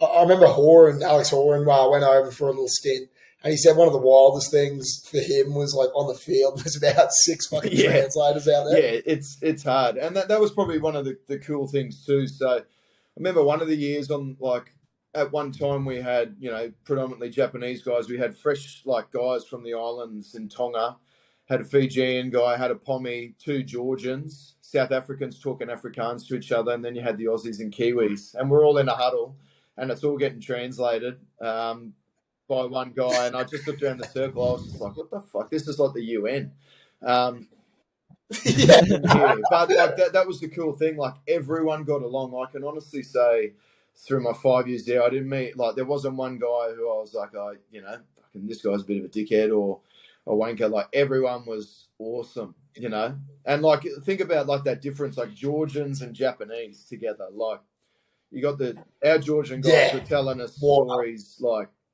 S1: I remember Alex Horan went over for a little stint, and he said one of the wildest things for him was like on the field, there's about 6 fucking translators out there.
S2: Yeah, it's hard. And that was probably one of the cool things too. So I remember one of the years on like, at one time we had, predominantly Japanese guys. We had fresh guys from the islands in Tonga, had a Fijian guy, had a Pommy, 2 Georgians, South Africans talking Afrikaans to each other, and then you had the Aussies and Kiwis. And we're all in a huddle, and it's all getting translated by one guy. And I just looked around the circle. I was just like, what the fuck? This is like the UN. But that was the cool thing. Like, everyone got along. I can honestly say, through my 5 years there, I didn't meet, there wasn't one guy who I was like, fucking this guy's a bit of a dickhead or a wanker. Like, everyone was awesome, And think about that difference, Georgians and Japanese together. You got our Georgian guys were telling us stories,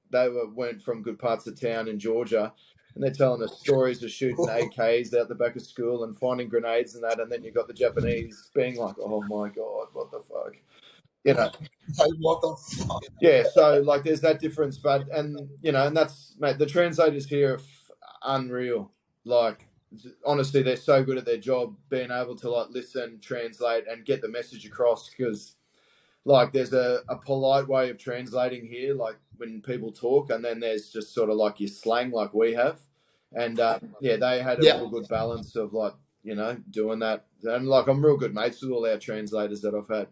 S2: they weren't from good parts of town in Georgia, and they're telling us stories of shooting AKs out the back of school and finding grenades and that, and then you got the Japanese being like, oh my God, what the fuck?
S1: What the fuck?
S2: Yeah, so there's that difference, and that's, mate, the translators here are unreal. Honestly, they're so good at their job, being able to listen, translate, and get the message across. Because there's a polite way of translating here, when people talk, and then there's just sort of your slang, like we have, and they had a real good balance of doing that, and I'm real good mates with all our translators that I've had.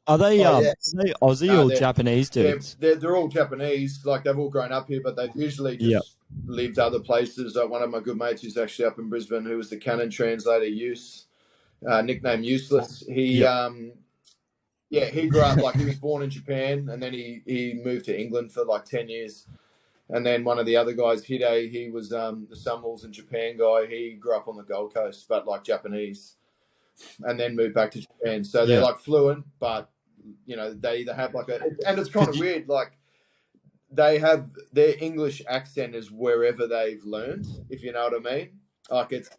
S3: Are they Aussie or Japanese dudes?
S2: They're all Japanese. They've all grown up here, but they've usually just lived other places. One of my good mates who's actually up in Brisbane, who was the canon translator, nicknamed Useless. He grew up he was born in Japan, and then he moved to England for 10 years. And then one of the other guys, Hide, he was the Sunwolves in Japan guy. He grew up on the Gold Coast, but Japanese, and then moved back to Japan. So they're fluent, but they either have and it's kind of weird, they have their English accent is wherever they've learned, if you know what I mean. It's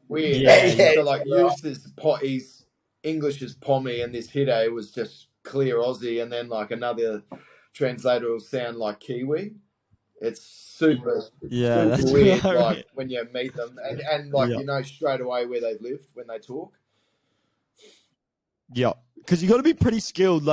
S2: weird. So his English is Pommy, and this Hide was just clear Aussie, and then another translator will sound like Kiwi. It's super weird,
S3: right.
S2: When you meet them, and straight away where they've lived when they talk.
S3: Yeah, because you got to be pretty skilled.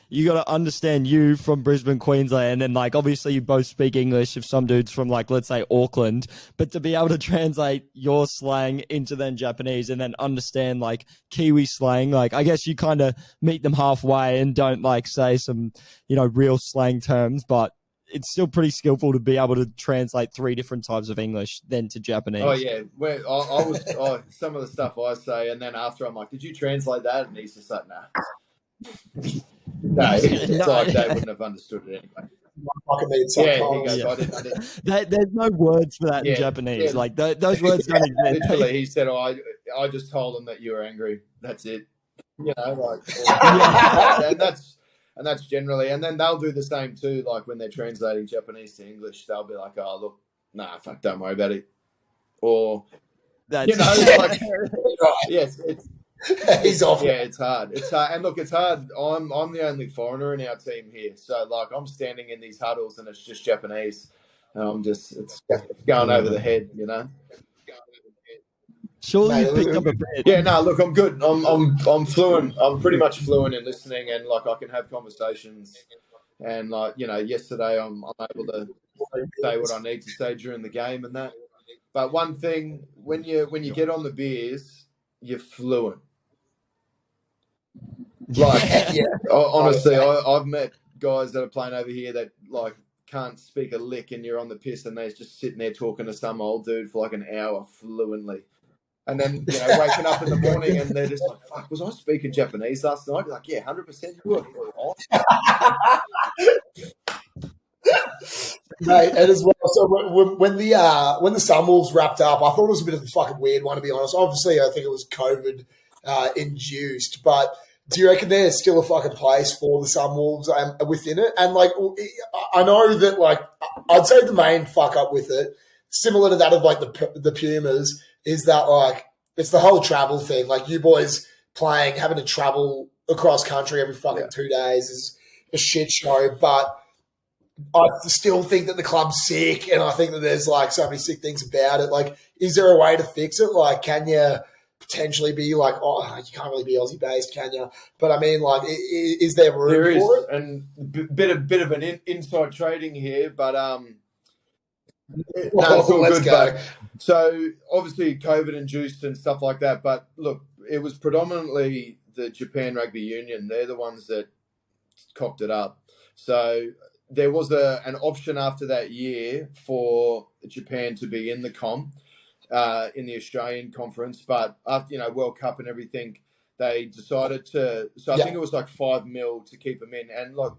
S3: You got to understand you from Brisbane, Queensland, and obviously you both speak English. If some dudes from let's say Auckland, but to be able to translate your slang into then Japanese and then understand Kiwi slang, I guess you kind of meet them halfway and don't say some real slang terms, but it's still pretty skillful to be able to translate 3 different types of English then to Japanese.
S2: Oh yeah, I was some of the stuff I say, and then after I'm like, "Did you translate that?" And he's just like, "Nah." No, it's they wouldn't have understood it anyway. He goes, I didn't.
S3: There's no words for that in Japanese. Those words don't exist.
S2: Literally, he said, I just told them that you were angry. That's it. And that's generally, and then they'll do the same too. When they're translating Japanese to English, they'll be like, "Oh, look, nah, fuck, don't worry about it." Or,
S3: that's
S2: yes, it's
S1: he's off.
S2: Yeah, it's hard. It's hard, and look, it's hard. I'm the only foreigner in our team here, so I'm standing in these huddles, and it's just Japanese, and it's going over the head,
S3: Surely you picked up a bit.
S2: Yeah, no, look, I'm good. I'm fluent. I'm pretty much fluent in listening, and I can have conversations. And yesterday I'm able to say what I need to say during the game and that. But one thing, when you get on the beers, you're fluent. Honestly, I've met guys that are playing over here that can't speak a lick, and you're on the piss, and they're just sitting there talking to some old dude for an hour fluently. And then, waking up in the morning and they're just like, fuck, was I speaking Japanese last night? You're like, yeah, 100% you were.
S1: Mate, and as well, so when the Sunwolves wrapped up, I thought it was a bit of a fucking weird one, to be honest. Obviously, I think it was COVID induced, but do you reckon there's still a fucking place for the Sunwolves within it? And like, I know that like, I'd say the main fuck up with it, similar to that of like the Pumas, is that like it's the whole travel thing. Like you boys having to travel across country every fucking 2 days is a shit show. But I still think that the club's sick, and I think that there's like so many sick things about it. Like, is there a way to fix it? Like, can you potentially be like, oh, you can't really be Aussie based, can you? But I mean, like, is there room for it?
S2: And bit of an inside trading here, but
S1: no, it's all let's
S2: good.
S1: Go.
S2: But, so obviously COVID induced and stuff like that. But look, it was predominantly the Japan Rugby Union. They're the ones that cocked it up. So there was an option after that year for Japan to be in the comp, in the Australian conference, but after World Cup and everything, they decided to. So I think it was like $5 million to keep them in, and look,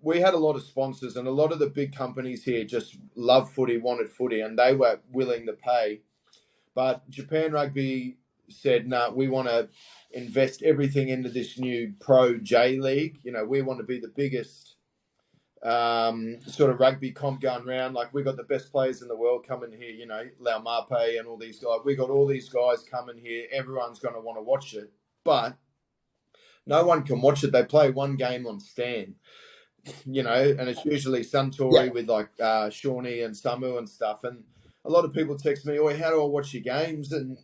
S2: we had a lot of sponsors, and a lot of the big companies here just love footy, wanted footy, and they were willing to pay. But Japan Rugby said, "No, we want to invest everything into this new Pro J League. We want to be the biggest sort of rugby comp going around. Like, we got the best players in the world coming here, Lau Mape and all these guys. We got all these guys coming here. Everyone's going to want to watch it. But no one can watch it. They play one game on Stan, and it's usually Suntory with like Shawnee and Samu and stuff. And a lot of people text me, "Oh, how do I watch your games?" And,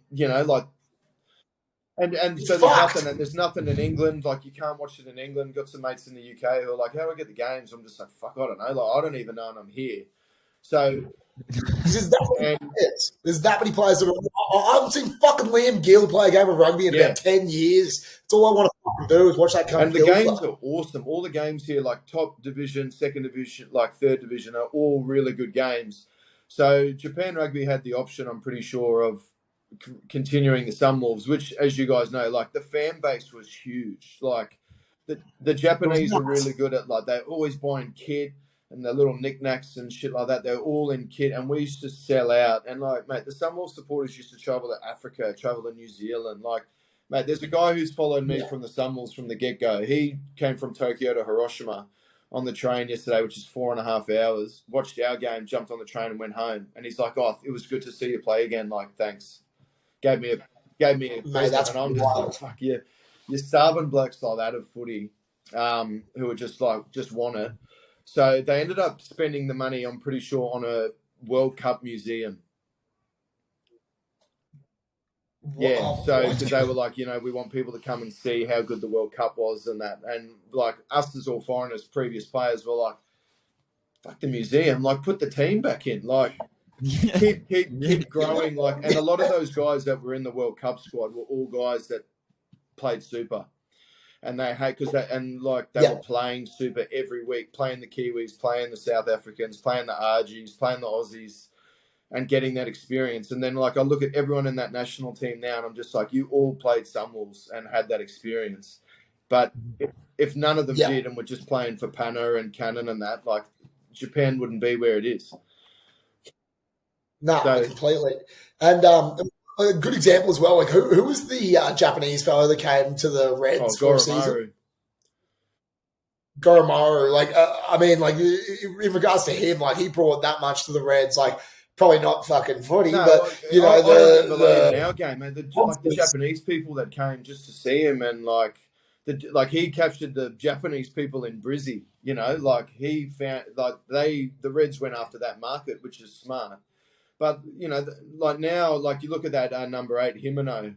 S2: And so there's nothing in England. Like, you can't watch it in England. Got some mates in the UK who are like, "How do I get the games?" I'm just like, "Fuck, I don't know. Like, I don't even know, and I'm here." So
S1: there's that many players that I haven't seen fucking Liam Gill play a game of rugby in about 10 years. That's all I want to fucking do is watch that come.
S2: And the games are awesome. All the games here, like top division, second division, like third division, are all really good games. So Japan Rugby had the option, I'm pretty sure, of continuing the Sunwolves, which, as you guys know, like, the fan base was huge. Like, the Japanese are really good at, like, they're always buying kit and the little knickknacks and shit like that. They're all in kit, and we used to sell out. And, like, mate, the Sunwolves supporters used to travel to Africa, travel to New Zealand. Like, mate, there's a guy who's followed me from the Sunwolves from the get-go. He came from Tokyo to Hiroshima on the train yesterday, which is 4.5 hours, watched our game, jumped on the train and went home. And he's like, "Oh, it was good to see you play again. Like, thanks." Gave me a
S1: mate, that's
S2: and I'm just like, "Fuck yeah, you're starving blokes like that of footy, who are just want it." So they ended up spending the money, I'm pretty sure, on a World Cup museum. Yeah, so because they were like, we want people to come and see how good the World Cup was and that, and like us as all foreigners, previous players were like, "Fuck the museum, like put the team back in, like." Keep growing, like, and a lot of those guys that were in the World Cup squad were all guys that played Super, and they were playing Super every week, playing the Kiwis, playing the South Africans, playing the RGs, playing the Aussies, and getting that experience. And then, like, I look at everyone in that national team now, and I'm just like, you all played Sunwolves and had that experience. But if none of them did and were just playing for Pana and Cannon and that, like, Japan wouldn't be where it is.
S1: No, completely. And a good example as well, like, who was the Japanese fellow that came to the Reds for a season? Goromaru. Like, I mean, like, in regards to him, like, he brought that much to the Reds, like, probably not fucking footy, but,
S2: I don't believe in our game, man. The Japanese people that came just to see him, and, like, he captured the Japanese people in Brizzy, like, he found, like, the Reds went after that market, which is smart. But, like, now, like, you look at that number 8, Himeno,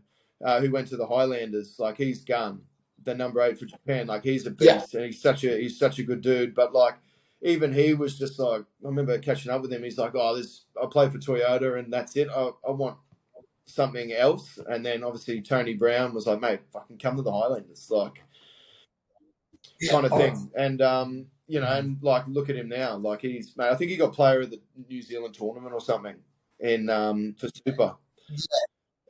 S2: who went to the Highlanders, like, he's gone. The number 8 for Japan, like, he's a beast, and he's such a good dude. But, like, even he was just like, I remember catching up with him. He's like, "Oh, I play for Toyota, and that's it. I want something else." And then obviously Tony Brown was like, "Mate, fucking come to the Highlanders," like, kind of thing. And and like, look at him now. Like, I think he got player of the New Zealand tournament or something in for Super.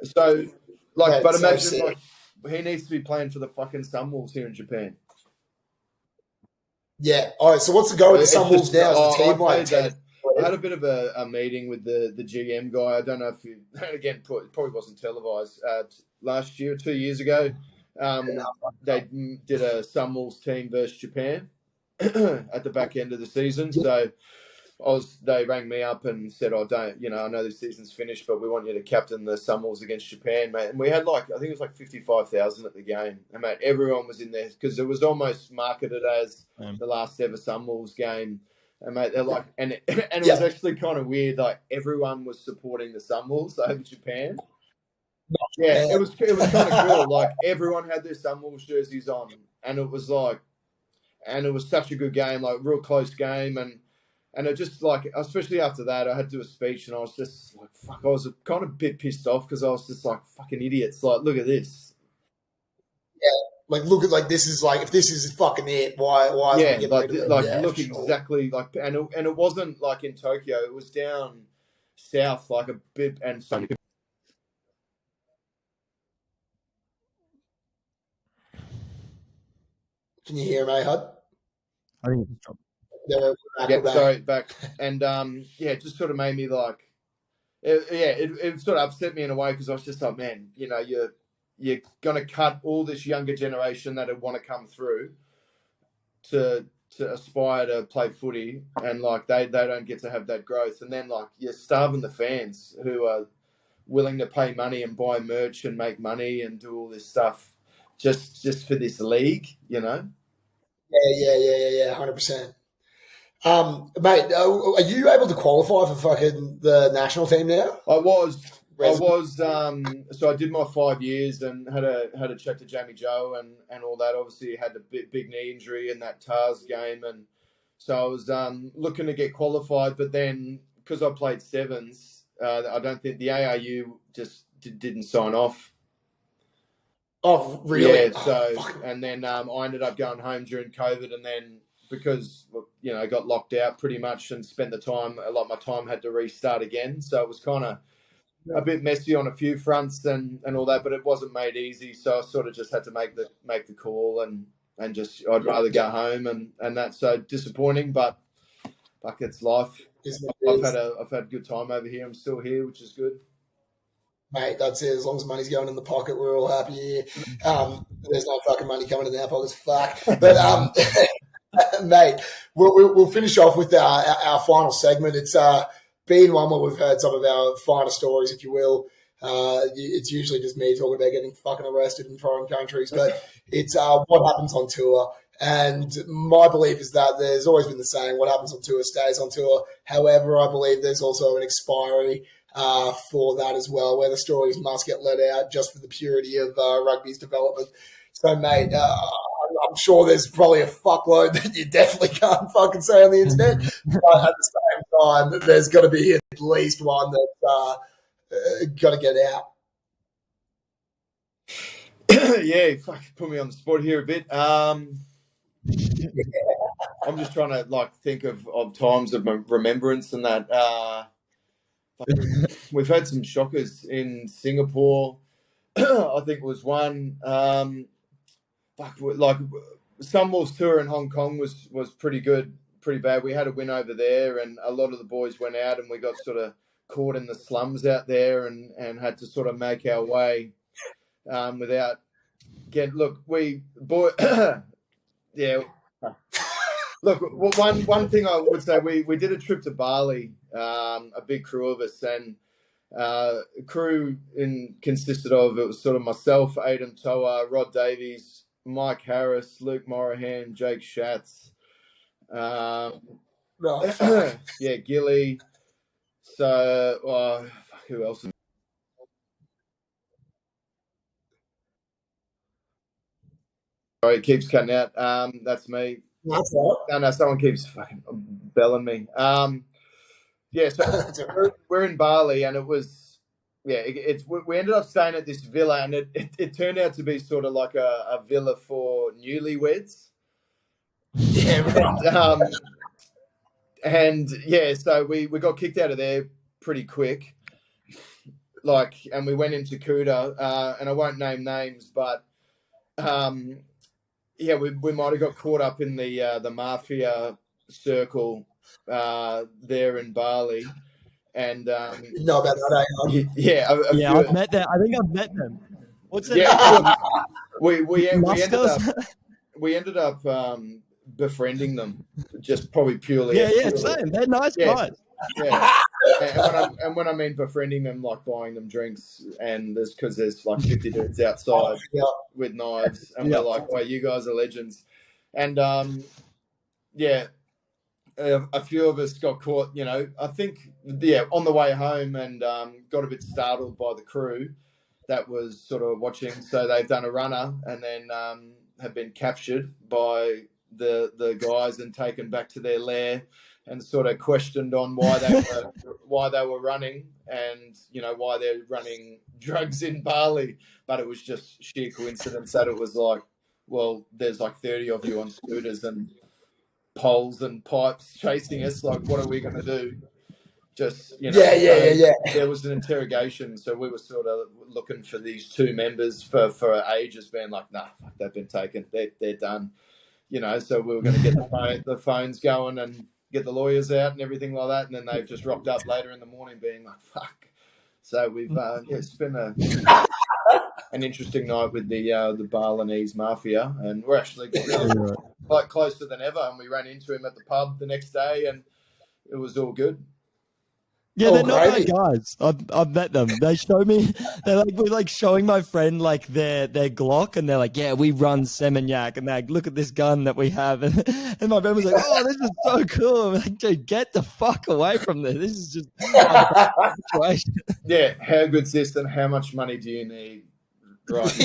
S2: So, like, but imagine, like, he needs to be playing for the fucking Sunwolves here in Japan.
S1: Yeah. All right. So what's the go with the Sunwolves now? Is the team
S2: I had a bit of a meeting with the GM guy. I don't know if again, probably wasn't televised last year, 2 years ago. They did a Sunwolves team versus Japan at the back end of the season. So they rang me up and said, I know this season's finished, but we want you to captain the Sunwolves against Japan, mate. And we had I think it was 55,000 at the game. And mate, everyone was in there because it was almost marketed as the last ever Sunwolves game. And mate, they're and it was actually kind of weird. Everyone was supporting the Sunwolves over Japan. Yeah, it was kind of cool. Everyone had their Sunwolves jerseys on, and it was such a good game, real close game, and it just especially after that, I had to do a speech, and I was just fuck. I was kind of a bit pissed off because I was just fucking idiots. Look at this.
S1: Yeah, look at this is if this is fucking it. Why?
S2: Yeah, look exactly and it wasn't in Tokyo. It was down south, a bit, and so.
S1: Can you hear me, Hud?
S3: I think it's dropped.
S2: Sorry, back. And it just sort of made me it sort of upset me in a way because I was just man, you're gonna cut all this younger generation that would want to come through to aspire to play footy, and they don't get to have that growth, and then you're starving the fans who are willing to pay money and buy merch and make money and do all this stuff just for this league, Yeah,
S1: 100%. Mate, are you able to qualify for fucking the national team now?
S2: I was. So I did my 5 years and had a chat to Jamie Joe and all that. Obviously, had a big knee injury in that TARS game, and so I was looking to get qualified. But then because I played sevens, I don't think the ARU just didn't sign off.
S1: Oh, really?
S2: Yeah. So and then I ended up going home during COVID, and then because I got locked out pretty much and spent a lot of my time had to restart again. So it was kind of a bit messy on a few fronts and all that, but it wasn't made easy. So I sort of just had to make the call and just I'd rather go home and that's so disappointing, but fuck, it's life. I've had a good time over here. I'm still here, which is good.
S1: Mate, that's it. As long as money's going in the pocket, we're all happy here. There's no fucking money coming in our pockets. Fuck. But mate, we'll finish off with our final segment. It's been one where we've heard some of our finer stories, if you will. It's usually just me talking about getting fucking arrested in foreign countries, but it's what happens on tour. And my belief is that there's always been the saying, what happens on tour stays on tour. However, I believe there's also an expiry for that as well, where the stories must get let out just for the purity of rugby's development. So, mate, I'm sure there's probably a fuckload that you definitely can't fucking say on the internet. But at the same time, there's got to be at least one that's got to get out.
S2: Yeah, fuck, put me on the spot here a bit. I'm just trying to think of times of remembrance and that. We've had some shockers in Singapore. I think it was one. Sunwolves tour in Hong Kong was pretty good, pretty bad. We had a win over there, and a lot of the boys went out, and we got sort of caught in the slums out there, and had to sort of make our way without getting. Yeah. Look, one thing I would say, we did a trip to Bali, a big crew of us, and crew consisted of, it was sort of myself, Aidan Toa, Rod Davies, Mike Harris, Luke Morahan, Jake Schatz, yeah, Gilly. So who else? Sorry, it keeps cutting out. That's me.
S1: That's right.
S2: No, someone keeps fucking belling me. Yeah, so we're in Bali, and it was, we ended up staying at this villa, and it turned out to be sort of like a villa for newlyweds.
S1: Yeah, right.
S2: And yeah, so we got kicked out of there pretty quick. And we went into Kuta, and I won't name names, but yeah, we might have got caught up in the mafia circle there in Bali, and
S1: you know about that,
S2: yeah,
S3: I've met them. I think I've met them. What's it?
S2: Yeah, we ended up befriending them, just probably purely.
S3: Yeah, same. They're nice guys.
S2: Yeah. And when I mean befriending them, like buying them drinks, and because there's like 50 dudes outside with knives, and we're like, "Well, you guys are legends," and a few of us got caught. I think on the way home, and got a bit startled by the crew that was sort of watching. So they've done a runner, and then have been captured by the guys and taken back to their lair. And sort of questioned on why they were running, and why they're running drugs in Bali. But it was just sheer coincidence that it was like, well, there's like 30 of you on scooters and poles and pipes chasing us. Like, what are we going to do? Just There was an interrogation, so we were sort of looking for these two members for ages, being like, nah, fuck, they've been taken, they're done. So we were going to get the phones going and get the lawyers out and everything like that, and then they've just rocked up later in the morning being like, fuck. So we've it's been an interesting night with the Balinese mafia, and we're actually really quite closer than ever, and we ran into him at the pub the next day, and it was all good.
S3: Yeah, they're not bad guys. I've met them. They show me. We're like showing my friend like their Glock, and they're like, "Yeah, we run Seminyak," and they're like, "Look at this gun that we have." And my friend was like, "Oh, this is so cool." I'm like, "Dude, get the fuck away from this. This is just a situation."
S2: Yeah, how good's this, and how much money do you need? Right,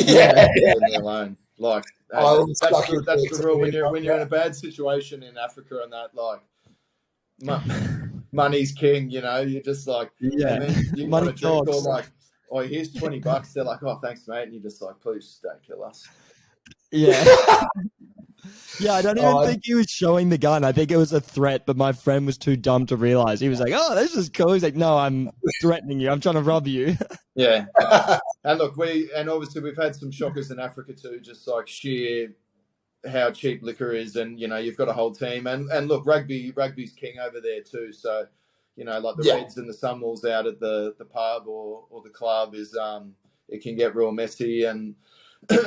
S2: alone. Like that's the rule when you're in a bad situation in Africa and that, like. Money's king, you're just like, and then you want to drink or like, oh, here's $20. They're like, oh, thanks, mate. And you're just like, please don't kill us.
S3: Yeah. Yeah, I don't even think he was showing the gun. I think it was a threat, but my friend was too dumb to realize. He was like, oh, this is cool. He's like, no, I'm threatening you. I'm trying to rob you.
S2: Yeah. And look, obviously we've had some shockers in Africa too, just like sheer how cheap liquor is, and you've got a whole team, and look, rugby's king over there too. So like the Reds and the Sunwolves out at the pub or the club is it can get real messy, and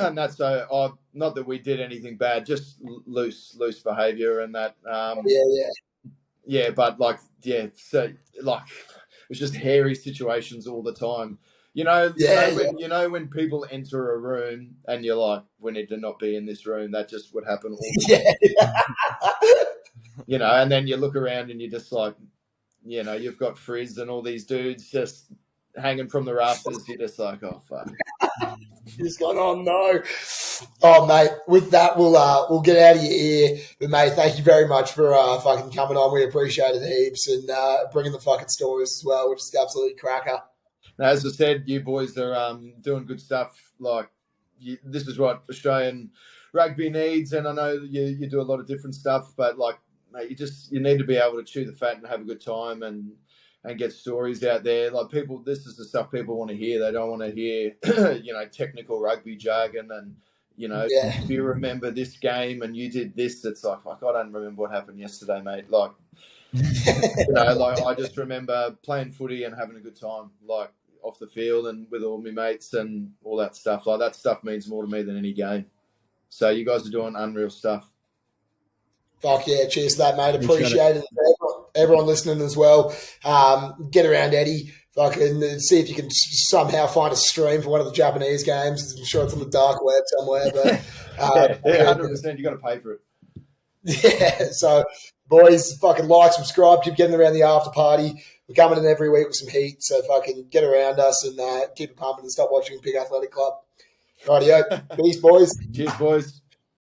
S2: and that's not that we did anything bad, just loose behavior and that. But so like it was just hairy situations all the time. When people enter a room and you're like, we need to not be in this room. That just would happen all the time. And then you look around and you're just like, you've got Frizz and all these dudes just hanging from the rafters. You're just like, oh fuck.
S1: Just going, oh no. Oh mate, with that we'll get out of your ear. But mate, thank you very much for fucking coming on. We appreciate it heaps, and bringing the fucking stories as well, which is absolutely cracker.
S2: As I said, you boys are doing good stuff. Like, this is what Australian rugby needs, and I know you do a lot of different stuff, but like, mate, you need to be able to chew the fat and have a good time and get stories out there. Like, people, this is the stuff people want to hear. They don't want to hear, technical rugby jargon and, if you remember this game and you did this, it's like, fuck, I don't remember what happened yesterday, mate. Like, like I just remember playing footy and having a good time, like, off the field and with all my mates and all that stuff. Like, that stuff means more to me than any game. So you guys are doing unreal stuff.
S1: Fuck yeah, cheers to that, mate. Appreciate it. Everyone listening as well. Get around Eddie. Fucking see if you can somehow find a stream for one of the Japanese games. I'm sure it's on the dark web somewhere. But
S2: 100%. You got to pay for it.
S1: Yeah. So, boys, fucking like, subscribe, keep getting around the after party. We're coming in every week with some heat, so fucking get around us and keep it pumping and stop watching Big Athletic Club. Rightio. Peace, boys.
S2: Cheers, boys.